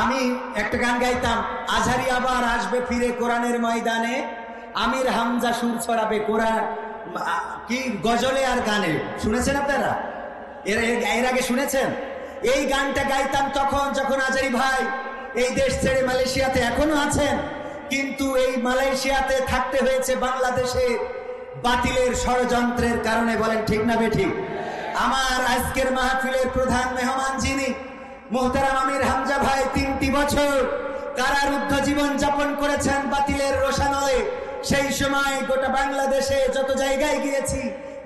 আমি একটা গান গাইতাম, আজহারি আবার আসবে ফিরে কোরআনের ময়দানে, আমির হামজা সুর ছড়াবে কোরআন, কি গজলে আর গানে। শুনেছেন আপনারা? এর আগে শুনেছেন? এই গানটা গাইতাম তখন যখন আজহারি ভাই এই দেশ ছেড়ে মালয়েশিয়াতে এখনো আছেন, কিন্তু এই মালয়েশিয়াতে থাকতে হয়েছে বাংলাদেশে বাতিলের ষড়যন্ত্রের কারণে। বলেন ঠিক না বেঠিক? আমার আজকের মাহফিলের প্রধান মেহমান যিনি মোহতারাম আমির হামজা ভাই 3টি বছর কারারুদ্ধ জীবন যাপন করেছেন বাতিলের রোষানলে। সেই সময় গোটা বাংলাদেশে যত জায়গায় গিয়েছি,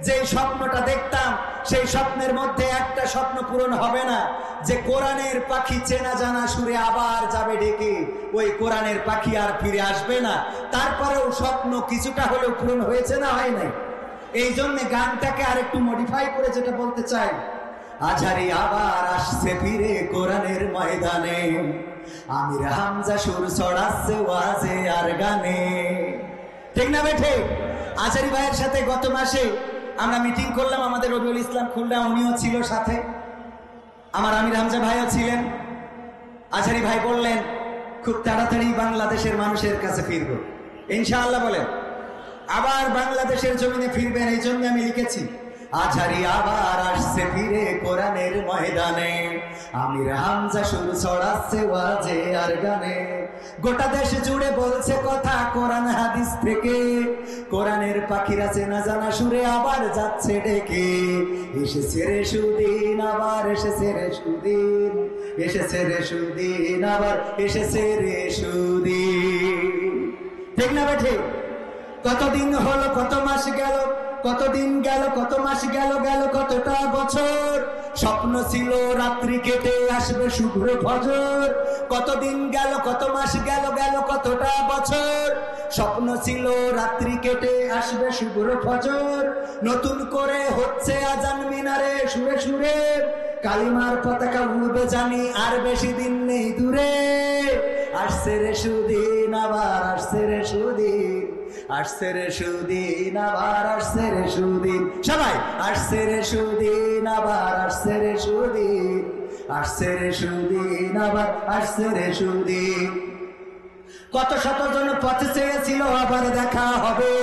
যেই স্বপ্নটা দেখতাম সেই স্বপ্নের মধ্যে একটা স্বপ্ন পূরণ হবে না, যে কোরআনের পাখি চেনা জানা সুরে আবার যাবে ডেকে, ওই কোরআনের পাখি আর ফিরে আসবে না। তারপরেও স্বপ্ন কিছুটা হলেও পূরণ হয়েছে না হয় নাই? এই জন্য গানটাকে আর একটু মডিফাই করে যেটা বলতে চাই, আজহারি আবার আসছে ফিরে কোরআনের ময়দানে, আমির হামজা সুর ছড়াচ্ছে ওয়াজে আর গানে। ঠিক না বেঠে? আজহারি ভাইয়ের সাথে গত মাসে আমরা মিটিং করলাম, আমাদের রবিউল ইসলাম খুলনা উনিও ছিল সাথে, আমার আমির হামজা ভাইও ছিলেন। আজহারি ভাই বললেন খুব তাড়াতাড়ি বাংলাদেশের মানুষের কাছে ফিরবো ইনশাআল্লাহ। বলেন আবার বাংলাদেশের জমিনে ফিরবেন। এই জন্য আমি লিখেছি, আজহারি আবার আসছে ফিরে কোরআনের ময়দানে, আমির হামজা সুর ছড়াচ্ছে ওয়াজে আর গানে। গোটা দেশ জুড়ে বলছে কথা কোরআন হাদিস থেকে, কোরআনের পাখিরা চেনা জানা সুরে আবার যাচ্ছে ডেকে, এসেছে রে সুদিন আবার এসেছে রে সুদিন, এসেছে রে সুদিন আবার এসেছে রে সুদিন। ঠিক না বেঠে? কতদিন হলো, কত মাস গেল, কতদিন গেল, কত মাস গেল, গেল কতটা বছর, স্বপ্ন ছিল রাত্রি কেটে আসবে শুভ্র ফজর। কতদিন গেল, কত মাস গেল, গেল কতটা বছর, স্বপ্ন ছিল রাত্রি কেটে আসবে শুভ্র ফজর। নতুন করে হচ্ছে আজান মিনারে সুরে সুরে, কালিমার পতাকা উড়বে জানি আর বেশি দিন নেই দূরে। আসছে রে সুদিন আবার আসছে রে সুদিন, আসছে রে সুদিন আবার আসছে রে সুদিন। সবাই আসছে রে সুদিন আবার আসছে রে সুদিন, আসছে রে সুদিন আবার আসছে রে সুদিন। কত শতজন পথে চেয়েছিল আবার দেখা হবে,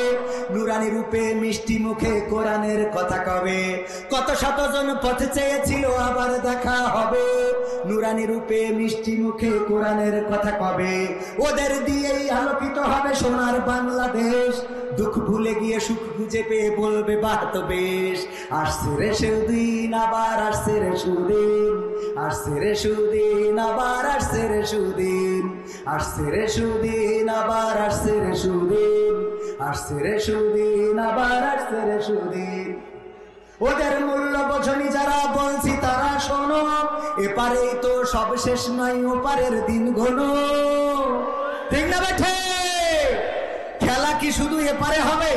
নুরানি রূপে মিষ্টি মুখে কোরআনের কথা কবে। কত শতজন পথে চেয়েছিল আবার দেখা হবে, নুরানি রূপে মিষ্টি মুখে কোরআনের কথা কবে। ওদের দিয়েই আলোকিত হবে সোনার বাংলাদেশ, দুঃখ ভুলে গিয়ে সুখ খুঁজে পেয়ে বলবে বাহ তো বেশ। আসছে রে সুদিন আবার আসছে রে সুদিন, আসছে রে সুদিন আবার আসছে রে সুদিন, আসছে রে সুদিন আবার আসছে রে সুদিন, আসছে রে সুদিন আবার আসছে রে সুদিন। ওদের মূল্য বোঝনি যারা বলছি তারা শোনো, এপারেই তো সব শেষ নয় ওপারের দিন ঘন। ঠিক না বেঠে? খেলা কি শুধু এপারে হবে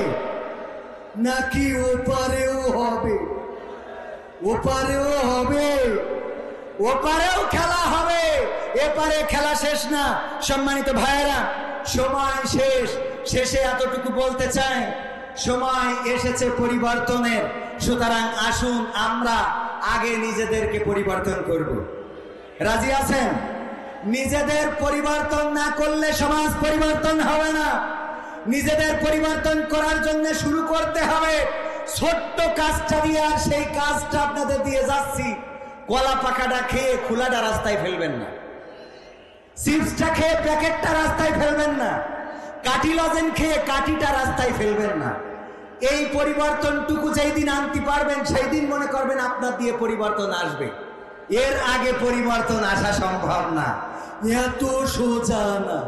নাকি ওপারেও হবে? ওপারেও হবে, ওপারেও খেলা হবে, এপারে খেলা শেষ না। সম্মানিত ভাইয়েরা, সময় শেষ, শেষে এতটুকু বলতে চাই, সময় এসেছে পরিবর্তনের। সুতরাং আসুন আমরা আগে নিজেদেরকে পরিবর্তন করব। রাজি আছেন? নিজেদের পরিবর্তন না করলে সমাজ পরিবর্তন হবে না। নিজেদের পরিবর্তন করার জন্য শুরু করতে হবে ছোট্ট কাজটা দিয়ে। আর সেই কাজটা আপনাদের দিয়ে যাচ্ছি, কলা পাকাটা খেয়ে খোলাটা রাস্তায় ফেলবেন না, চিপসটা খেয়ে প্যাকেটটা রাস্তায় ফেলবেন না, কাঠি লজেন খেয়ে কাঠিটা রাস্তায় ফেলবেন না। এই পরিবর্তনটুকু যেই দিন আনতে পারবেন সেই দিন মনে করবেন আপনার দিয়ে পরিবর্তন আসবে। এর আগে পরিবর্তন আসা সম্ভব না, এত সোজা না।